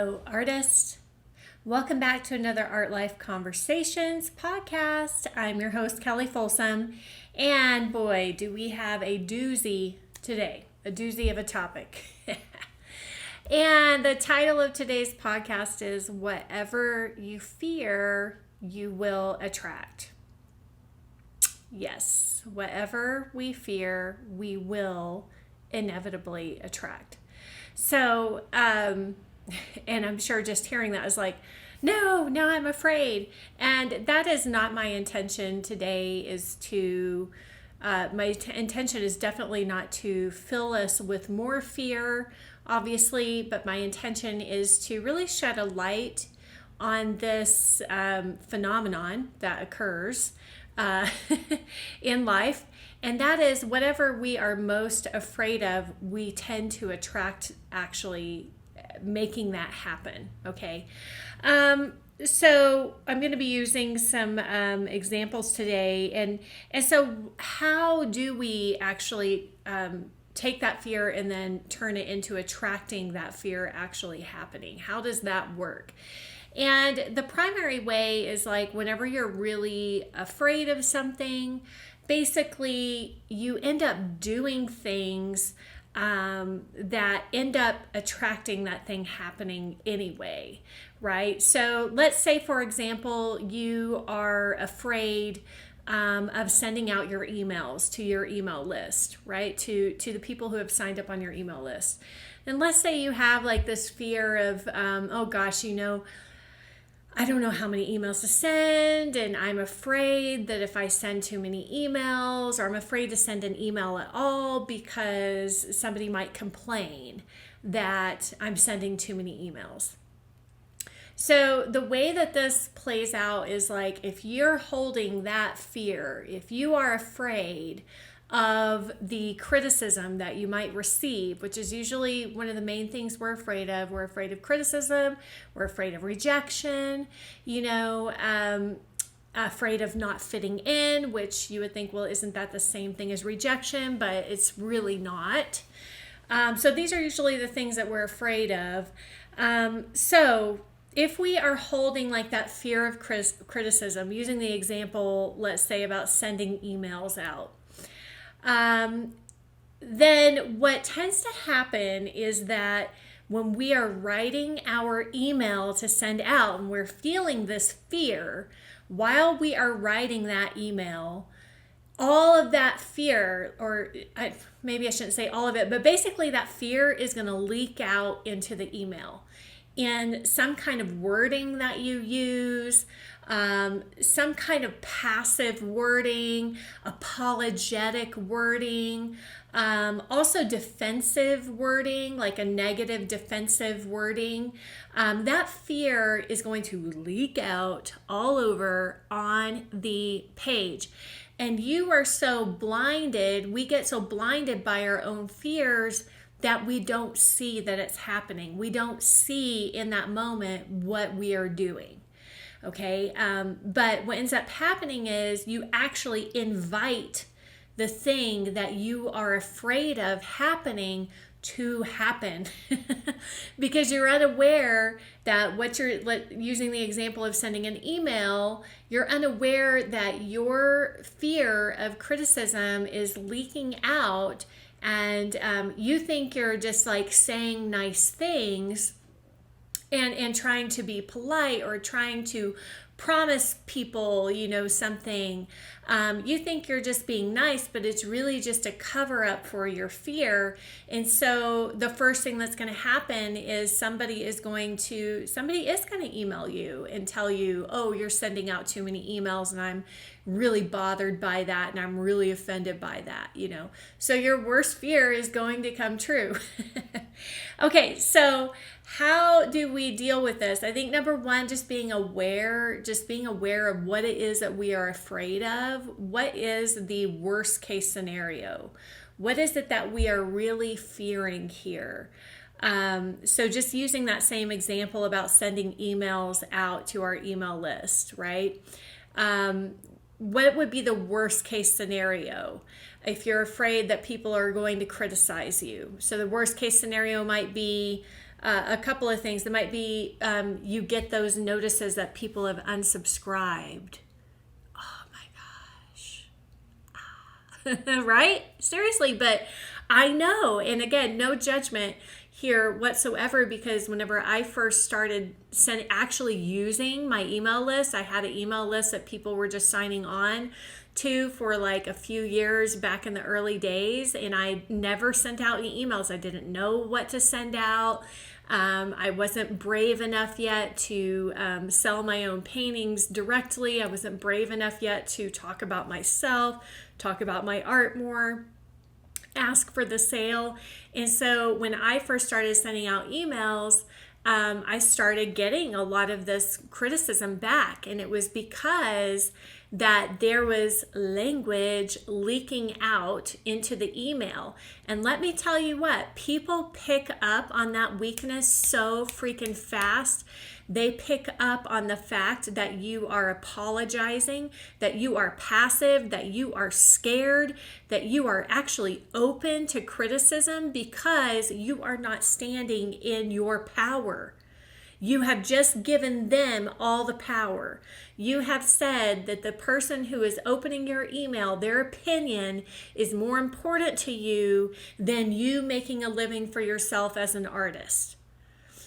Hello, artist. Welcome back to another Art Life Conversations podcast. I'm your host, Kelly Folsom, and boy, do we have a doozy today, a doozy of a topic. And the title of today's podcast is Whatever You Fear, You Will Attract. Yes, whatever we fear, we will inevitably attract. So, and I'm sure just hearing that was like, no, I'm afraid. And that is not my intention today is to, intention is definitely not to fill us with more fear, obviously, but my intention is to really shed a light on this phenomenon that occurs in life. And that is whatever we are most afraid of, we tend to attract actually making that happen. Okay. So I'm going to be using some examples today. And so how do we actually take that fear and then turn it into attracting that fear actually happening? How does that work? And the primary way is like whenever you're really afraid of something, basically you end up doing things that end up attracting that thing happening anyway, right? So let's say, for example, you are afraid of sending out your emails to your email list, right? To the people who have signed up on your email list. And let's say you have like this fear of, oh gosh, I don't know how many emails to send, and I'm afraid that if I send too many emails, or I'm afraid to send an email at all because somebody might complain that I'm sending too many emails. So the way that this plays out is like if you're holding that fear, if you are afraid of the criticism that you might receive, which is usually one of the main things we're afraid of. We're afraid of criticism. We're afraid of rejection, afraid of not fitting in, which you would think, well, isn't that the same thing as rejection? But it's really not. So these are usually the things that we're afraid of. So if we are holding like that fear of criticism, using the example, let's say about sending emails out, then what tends to happen is that when we are writing our email to send out and we're feeling this fear, while we are writing that email, all of that fear, maybe I shouldn't say all of it, but basically that fear is going to leak out into the email in some kind of wording that you use, some kind of passive wording, apologetic wording, also defensive wording, like a negative defensive wording. That fear is going to leak out all over on the page. And you are so blinded, we get so blinded by our own fears that we don't see that it's happening. We don't see in that moment what we are doing. Okay, but what ends up happening is you actually invite the thing that you are afraid of happening to happen because you're unaware that what you're using the example of sending an email, you're unaware that your fear of criticism is leaking out, and you think you're just like saying nice things and trying to be polite or trying to promise people, something. You think you're just being nice, but it's really just a cover up for your fear. And so the first thing that's going to happen is somebody is going to email you and tell you, oh, you're sending out too many emails and I'm really bothered by that and I'm really offended by that, So your worst fear is going to come true. Okay, so how do we deal with this? I think number one, just being aware of what it is that we are afraid of. What is the worst case scenario? What is it that we are really fearing here? So just using that same example about sending emails out to our email list, right? What would be the worst case scenario if you're afraid that people are going to criticize you? So the worst case scenario might be a couple of things. There might be you get those notices that people have unsubscribed. Oh my gosh. Right? Seriously, but I know. And again, no judgment here whatsoever, because whenever I first started actually using my email list, I had an email list that people were just signing on to for like a few years back in the early days, and I never sent out any emails. I didn't know what to send out. I wasn't brave enough yet to sell my own paintings directly. I wasn't brave enough yet to talk about myself, talk about my art more, ask for the sale. And so when I first started sending out emails, I started getting a lot of this criticism back. And it was because that there was language leaking out into the email. And let me tell you what, people pick up on that weakness so freaking fast. They pick up on the fact that you are apologizing, that you are passive, that you are scared, that you are actually open to criticism because you are not standing in your power. You have just given them all the power. You have said that the person who is opening your email, their opinion is more important to you than you making a living for yourself as an artist.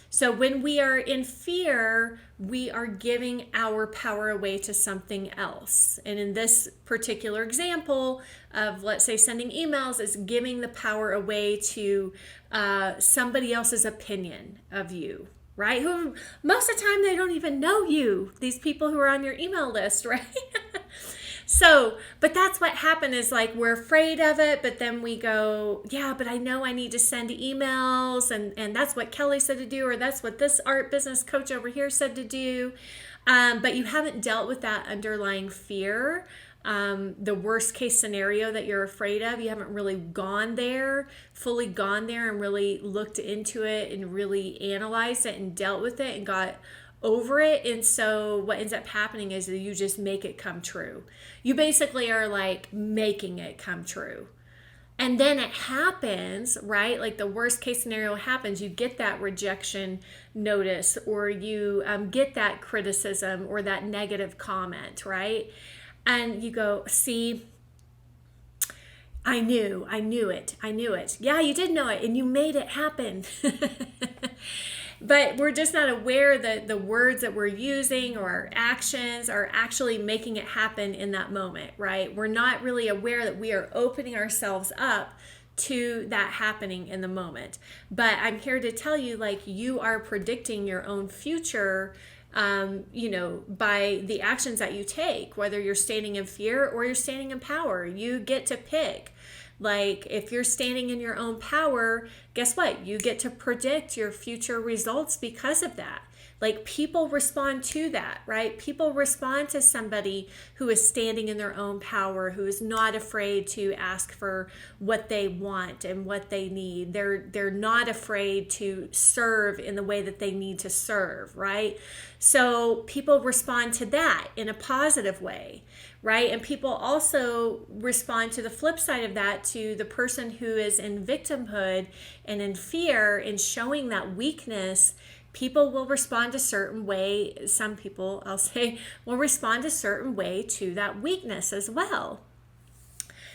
So when we are in fear, we are giving our power away to something else. And in this particular example of, let's say, sending emails, is giving the power away to somebody else's opinion of you, right? Who most of the time, they don't even know you, these people who are on your email list, right? So, but that's what happened, is like we're afraid of it, but then we go, yeah, but I know I need to send emails, and that's what Kelly said to do, or that's what this art business coach over here said to do. But you haven't dealt with that underlying fear, the worst case scenario that you're afraid of. You haven't really fully gone there and really looked into it and really analyzed it and dealt with it and got over it. And so what ends up happening is that you just make it come true. You basically are like making it come true. And then it happens, right? Like the worst case scenario happens. You get that rejection notice, or you get that criticism or that negative comment, right? And you go, see, I knew it. Yeah, you did know it, and you made it happen. But we're just not aware that the words that we're using or our actions are actually making it happen in that moment, right? We're not really aware that we are opening ourselves up to that happening in the moment. But I'm here to tell you, like, you are predicting your own future, by the actions that you take, whether you're standing in fear or you're standing in power. You get to pick. Like, if you're standing in your own power, guess what? You get to predict your future results because of that. Like, people respond to that, right? People respond to somebody who is standing in their own power, who is not afraid to ask for what they want and what they need. They're not afraid to serve in the way that they need to serve, right? So people respond to that in a positive way, right? And people also respond to the flip side of that, to the person who is in victimhood and in fear and showing that weakness. People will respond a certain way. Some people, I'll say, will respond a certain way to that weakness as well.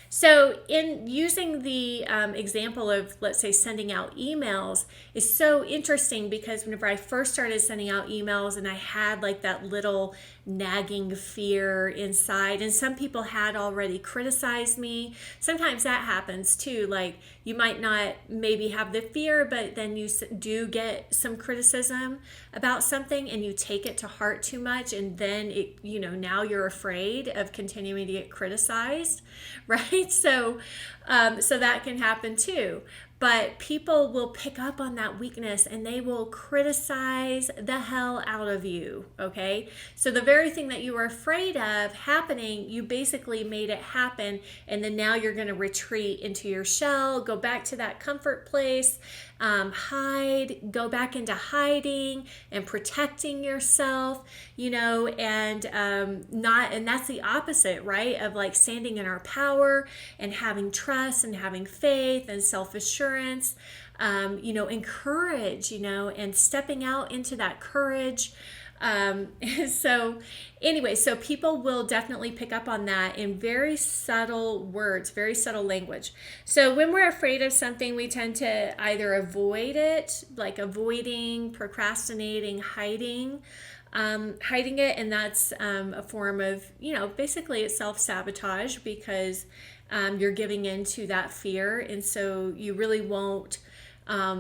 So in using the example of, let's say, sending out emails is so interesting, because whenever I first started sending out emails and I had like that little nagging fear inside, and some people had already criticized me. Sometimes that happens too. Like, you might not maybe have the fear, but then you do get some criticism about something and you take it to heart too much, and then it, now you're afraid of continuing to get criticized, right? So that can happen too. But people will pick up on that weakness and they will criticize the hell out of you, okay? So the very thing that you were afraid of happening, you basically made it happen, and then now you're going to retreat into your shell, go back to that comfort place, hide, go back into hiding and protecting yourself. and that's the opposite, right? Of like standing in our power and having trust and having faith and self-assurance, and courage, and stepping out into that courage. So anyway, so people will definitely pick up on that in very subtle words, very subtle language. So when we're afraid of something, we tend to either avoid it, like avoiding, procrastinating, hiding it. And that's a form of, basically it's self-sabotage, because you're giving into that fear. And so you really won't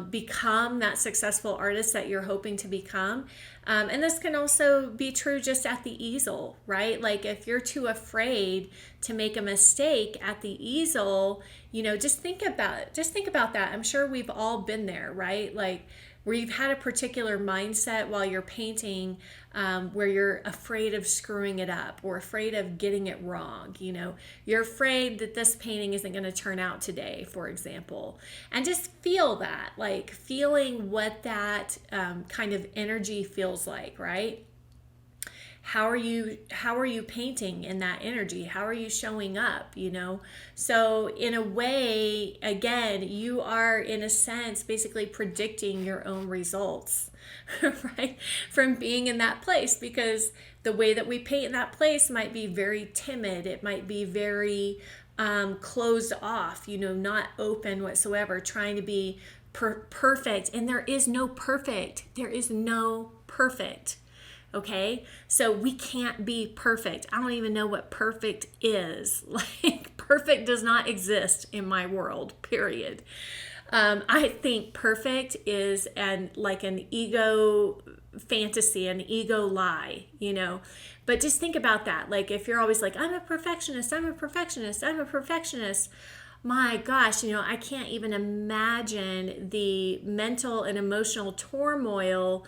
become that successful artist that you're hoping to become. And this can also be true just at the easel, right? Like if you're too afraid to make a mistake at the easel, just think about that. I'm sure we've all been there, right? Like where you've had a particular mindset while you're painting, where you're afraid of screwing it up or afraid of getting it wrong. You're afraid that this painting isn't going to turn out today, for example. And just feel that, like feeling what that kind of energy feels like, right? How are you painting in that energy? How are you showing up, So in a way, again, you are in a sense basically predicting your own results, right? From being in that place, because the way that we paint in that place might be very timid. It might be very closed off, not open whatsoever, trying to be perfect. And there is no perfect. There is no perfect. Okay, so we can't be perfect. I don't even know what perfect is. Like, perfect does not exist in my world, period. I think perfect is an ego fantasy, an ego lie, But just think about that. Like, if you're always like, I'm a perfectionist, my gosh, I can't even imagine the mental and emotional turmoil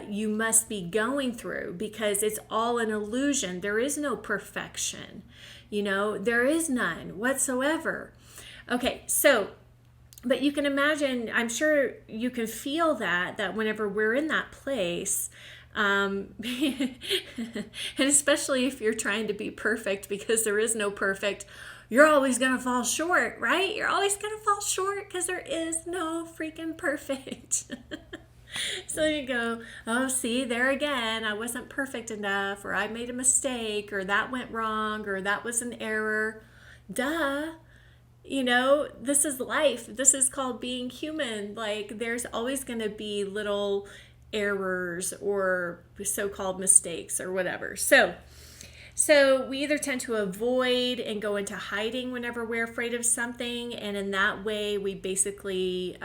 you must be going through, because it's all an illusion. There is no perfection, there is none whatsoever. Okay, so, but you can imagine, I'm sure you can feel that whenever we're in that place, and especially if you're trying to be perfect, because there is no perfect, you're always going to fall short, right? You're always going to fall short because there is no freaking perfect. So you go, oh, see, there again, I wasn't perfect enough, or I made a mistake, or that went wrong, or that was an error. Duh. This is life. This is called being human. Like, there's always going to be little errors or so-called mistakes or whatever. So we either tend to avoid and go into hiding whenever we're afraid of something, and in that way we basically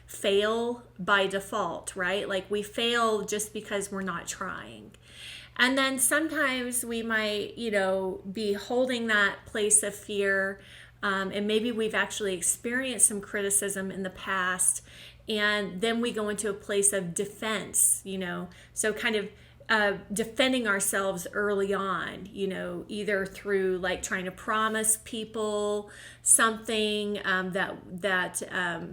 fail by default, right? Like, we fail just because we're not trying. And then sometimes we might, be holding that place of fear, and maybe we've actually experienced some criticism in the past, and then we go into a place of defense, so kind of defending ourselves early on, either through like trying to promise people something that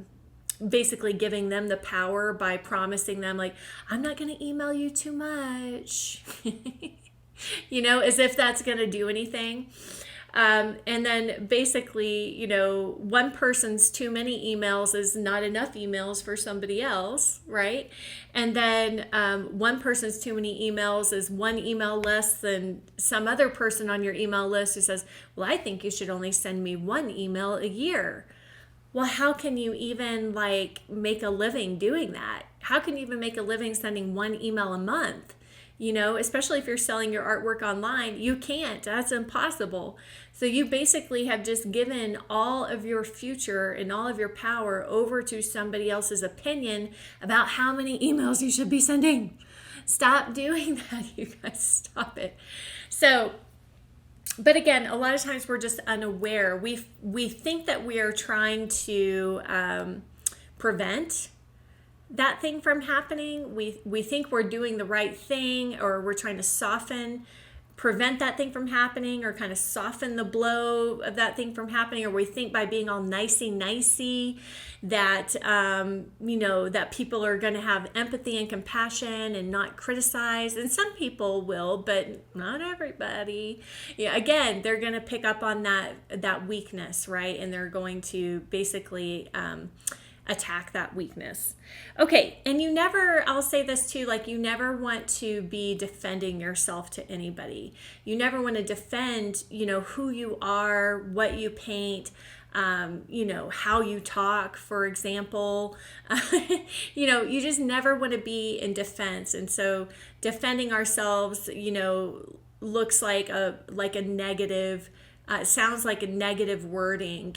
basically giving them the power by promising them, like, I'm not going to email you too much, as if that's going to do anything. And then basically, one person's too many emails is not enough emails for somebody else, right? And then one person's too many emails is one email less than some other person on your email list who says, well, I think you should only send me one email a year. Well, how can you even make a living doing that? How can you even make a living sending one email a month? Especially if you're selling your artwork online, you can't. That's impossible. So you basically have just given all of your future and all of your power over to somebody else's opinion about how many emails you should be sending. Stop doing that, you guys. Stop it. So, but again, a lot of times we're just unaware. We think that we are trying to prevent that thing from happening. We think we're doing the right thing, or we're trying to soften prevent that thing from happening or kind of soften the blow of that thing from happening, or we think by being all nicey that that people are going to have empathy and compassion and not criticize. And some people will, but not everybody. Yeah, again, they're going to pick up on that weakness, right? And they're going to basically attack that weakness. Okay, and I'll say this too, like you never want to be defending yourself to anybody. You never want to defend, who you are, what you paint, how you talk, for example. You just never want to be in defense. And so defending ourselves, looks like a negative, sounds like a negative wording,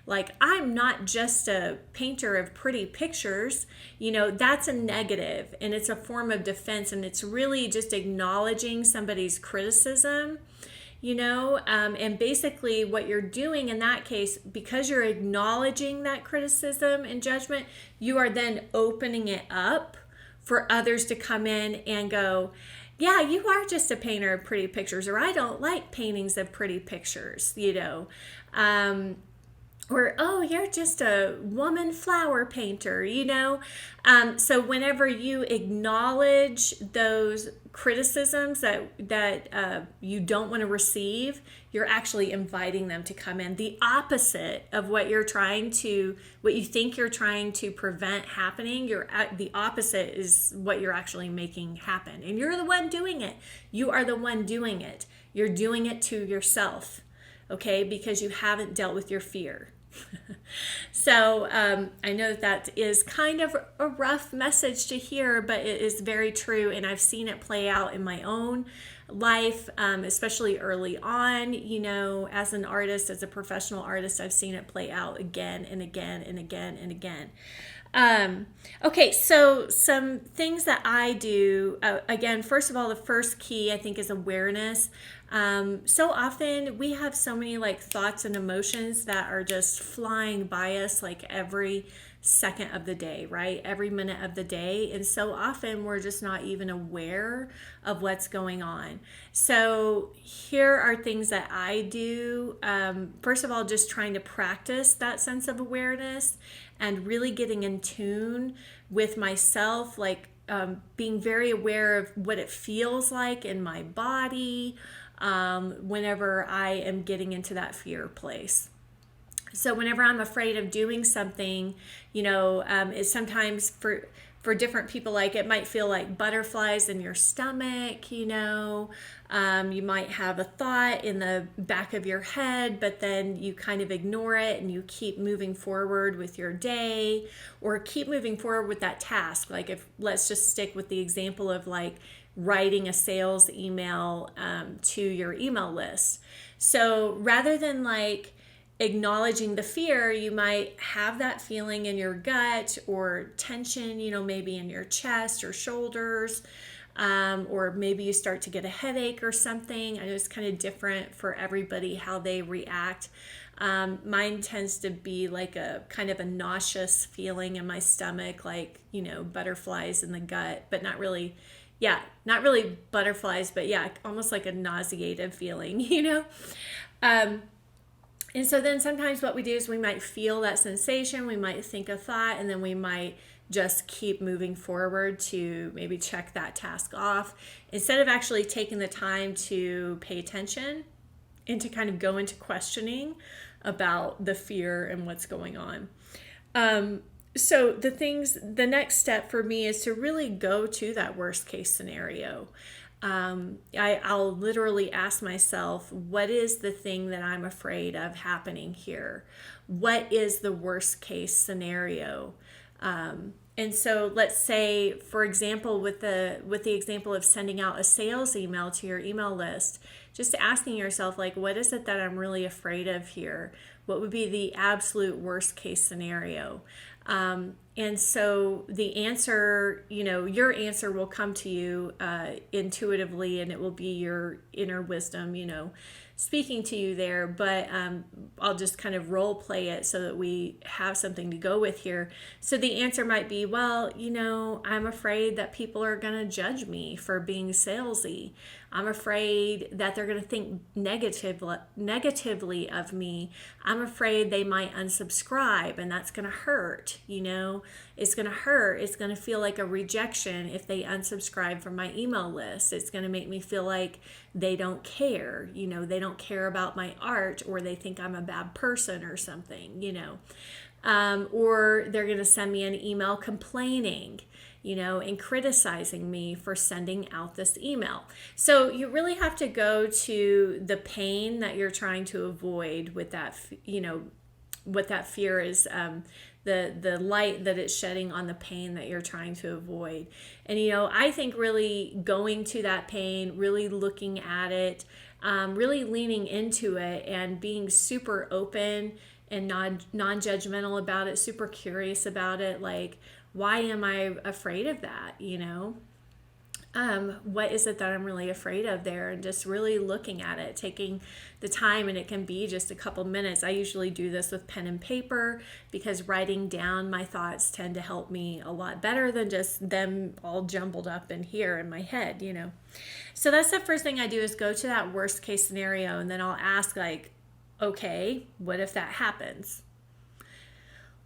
like I'm not just a painter of pretty pictures, that's a negative, and it's a form of defense, and it's really just acknowledging somebody's criticism, and basically what you're doing in that case, because you're acknowledging that criticism and judgment, you are then opening it up for others to come in and go, yeah, you are just a painter of pretty pictures, or I don't like paintings of pretty pictures, or, oh, you're just a woman flower painter, So whenever you acknowledge those criticisms that you don't want to receive, you're actually inviting them to come in. The opposite of what you think you're trying to prevent happening, the opposite is what you're actually making happen. And you're the one doing it. You are the one doing it. You're doing it to yourself, okay? Because you haven't dealt with your fear. So I know that is kind of a rough message to hear, but it is very true, and I've seen it play out in my own life, especially early on, as an artist, as a professional artist. I've seen it play out again and again and again and again. Okay, so some things that I do, again, first of all, the first key I think is awareness. So often we have so many thoughts and emotions that are just flying by us every second of the day, right? Every minute of the day. And so often we're just not even aware of what's going on. So here are things that I do. First of all, just trying to practice that sense of awareness and really getting in tune with myself, being very aware of what it feels like in my body whenever I am getting into that fear place. So whenever I'm afraid of doing something, it's sometimes for different people, it might feel like butterflies in your stomach, you might have a thought in the back of your head, but then you kind of ignore it and you keep moving forward with your day, or keep moving forward with that task. Let's just stick with the example of writing a sales email to your email list. So rather than acknowledging the fear, you might have that feeling in your gut or tension, maybe in your chest or shoulders, or maybe you start to get a headache or something. I know it's kind of different for everybody how they react. Mine tends to be a kind of a nauseous feeling in my stomach, butterflies in the gut, but not really butterflies, but almost like a nauseative feeling, And so then sometimes what we do is we might feel that sensation, we might think a thought, and then we might just keep moving forward to maybe check that task off instead of actually taking the time to pay attention and to kind of go into questioning about the fear and what's going on. So the next step for me is to really go to that worst case scenario. I'll literally ask myself, what is the thing that I'm afraid of happening here? What is the worst case scenario? And so let's say, for example, with the example of sending out a sales email to your email list, just asking yourself, what is it that I'm really afraid of here? What would be the absolute worst case scenario? And so the answer, your answer will come to you intuitively, and it will be your inner wisdom, speaking to you there. But I'll just kind of role play it so that we have something to go with here. So the answer might be, well, I'm afraid that people are going to judge me for being salesy. I'm afraid that they're going to think negatively of me. I'm afraid they might unsubscribe, and that's going to hurt. It's going to hurt. It's going to feel like a rejection if they unsubscribe from my email list. It's going to make me feel like they don't care. They don't care about my art, or they think I'm a bad person or something, or they're going to send me an email complaining, and criticizing me for sending out this email. So you really have to go to the pain that you're trying to avoid with that, what that fear is, the light that it's shedding on the pain that you're trying to avoid. And, I think really going to that pain, really looking at it, really leaning into it and being super open and non-judgmental about it, super curious about it. Like, why am I afraid of that? What is it that I'm really afraid of there? And just really looking at it, taking the time, and it can be just a couple minutes. I usually do this with pen and paper because writing down my thoughts tend to help me a lot better than just them all jumbled up in here in my head, So that's the first thing I do, is go to that worst case scenario, and then I'll ask, like, okay, what if that happens?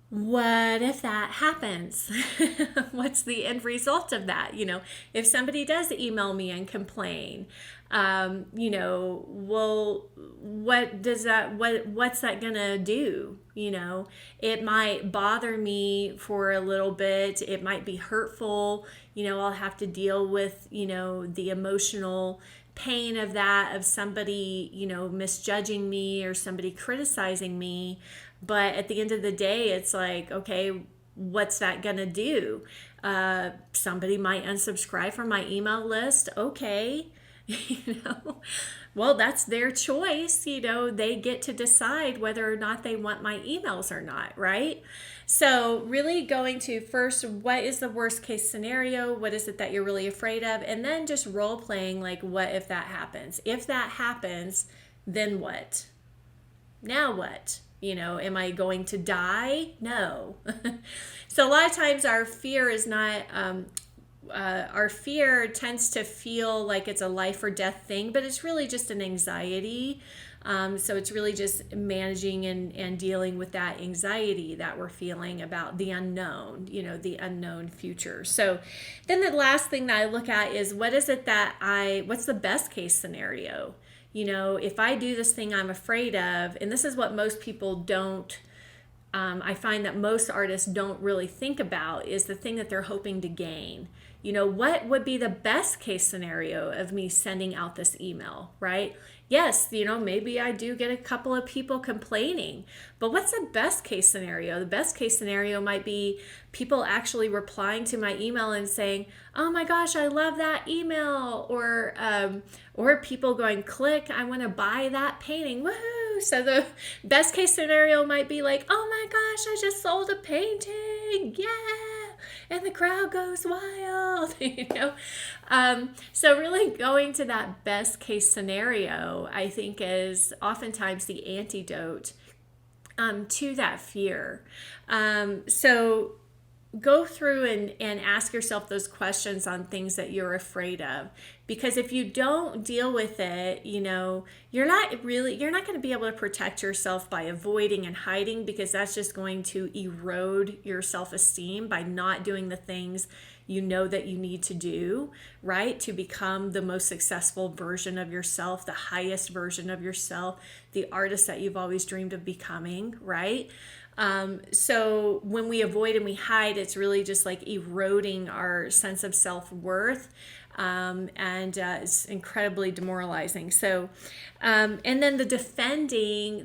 What if that happens? What's the end result of that? If somebody does email me and complain, well, what's that gonna do? It might bother me for a little bit. It might be hurtful. I'll have to deal with, the emotional pain of that, of somebody, misjudging me or somebody criticizing me. But at the end of the day, it's like, okay, what's that gonna do? Somebody might unsubscribe from my email list. Okay, well, that's their choice. They get to decide whether or not they want my emails or not, right? So really going to first, what is the worst case scenario? What is it that you're really afraid of? And then just role playing, like, what if that happens? If that happens, then what? Now what? Am I going to die? No. So a lot of times our fear is not, our fear tends to feel like it's a life or death thing, but it's really just an anxiety. So it's really just managing and dealing with that anxiety that we're feeling about the unknown, the unknown future. So then the last thing that I look at is, what's the best case scenario? If I do this thing I'm afraid of, and this is what most people don't, I find that most artists don't really think about, is the thing that they're hoping to gain. What would be the best case scenario of me sending out this email, right? Yes, maybe I do get a couple of people complaining, but what's the best case scenario? The best case scenario might be people actually replying to my email and saying, oh my gosh, I love that email, or people going, click, I want to buy that painting, woohoo! So the best case scenario might be like, oh my gosh, I just sold a painting, yeah! And the crowd goes wild, So really going to that best case scenario, I think, is oftentimes the antidote to that fear. So go through and ask yourself those questions on things that you're afraid of, because if you don't deal with it, you're not going to be able to protect yourself by avoiding and hiding, because that's just going to erode your self-esteem by not doing the things that you need to do, right, to become the most successful version of yourself, the highest version of yourself, the artist that you've always dreamed of becoming, right? So when we avoid and we hide, it's really just like eroding our sense of self-worth. And it's incredibly demoralizing. So, and then the defending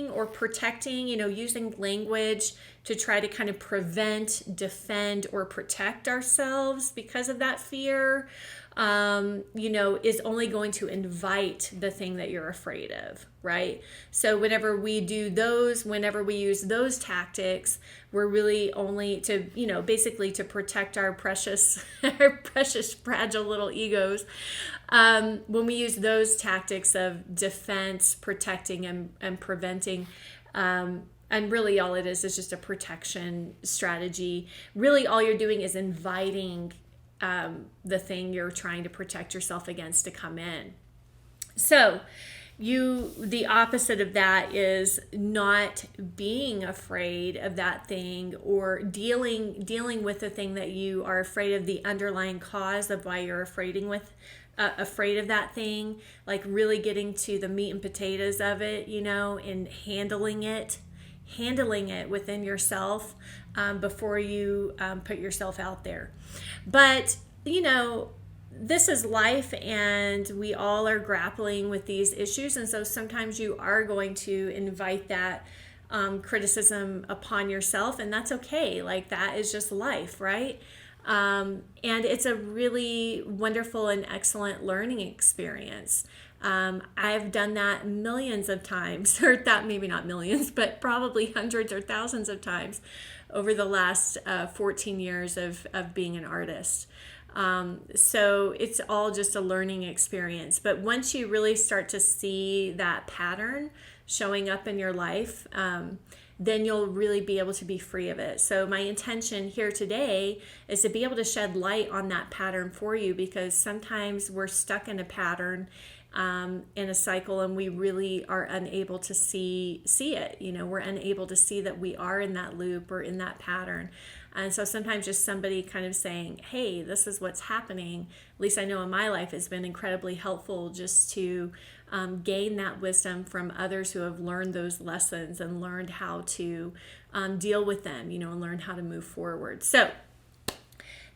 or protecting, using language to try to kind of prevent, defend, or protect ourselves because of that fear, is only going to invite the thing that you're afraid of, right? So whenever we use those tactics, we're really only to, basically to protect our precious, fragile little egos. When we use those tactics of defense, protecting, and preventing, and really all it is just a protection strategy. Really all you're doing is inviting the thing you're trying to protect yourself against to come in. So the opposite of that is not being afraid of that thing, or dealing with the thing that you are afraid of, the underlying cause of why you're afraid of that thing, like really getting to the meat and potatoes of it, and handling it within yourself before you put yourself out there. But this is life, and we all are grappling with these issues, and so sometimes you are going to invite that criticism upon yourself, and that's okay. Like, that is just life, right? And it's a really wonderful and excellent learning experience. I've done that millions of times, or that maybe not millions, but probably hundreds or thousands of times over the last 14 years of being an artist. So it's all just a learning experience. But once you really start to see that pattern showing up in your life, then you'll really be able to be free of it. So my intention here today is to be able to shed light on that pattern for you, because sometimes we're stuck in a pattern, in a cycle, and we really are unable to see it. We're unable to see that we are in that loop or in that pattern. And so sometimes just somebody kind of saying, hey, this is what's happening, at least I know in my life, has been incredibly helpful, just to gain that wisdom from others who have learned those lessons and learned how to deal with them, and learn how to move forward. So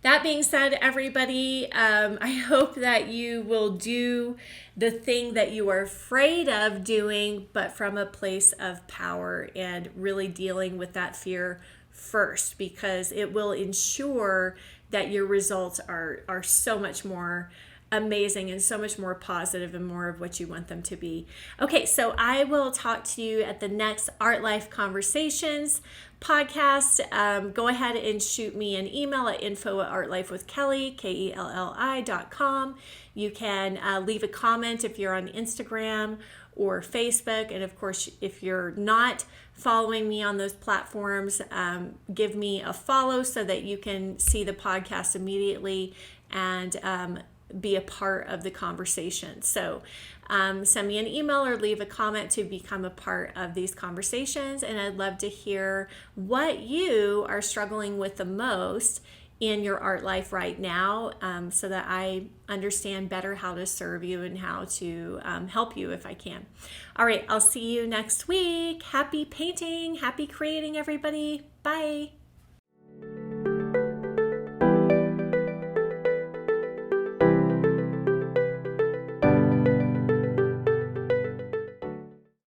that being said, everybody, I hope that you will do the thing that you are afraid of doing, but from a place of power, and really dealing with that fear first, because it will ensure that your results are so much more amazing and so much more positive and more of what you want them to be. Okay, so I will talk to you at the next Art Life Conversations podcast. Go ahead and shoot me an email at info@artlifewithkelly, KELLI.com. You can leave a comment if you're on Instagram or Facebook. And of course, if you're not following me on those platforms, give me a follow so that you can see the podcast immediately and be a part of the conversation. So send me an email or leave a comment to become a part of these conversations. And I'd love to hear what you are struggling with the most in your art life right now, so that I understand better how to serve you and how to help you if I can. All right, I'll see you next week. Happy painting, happy creating, everybody. Bye.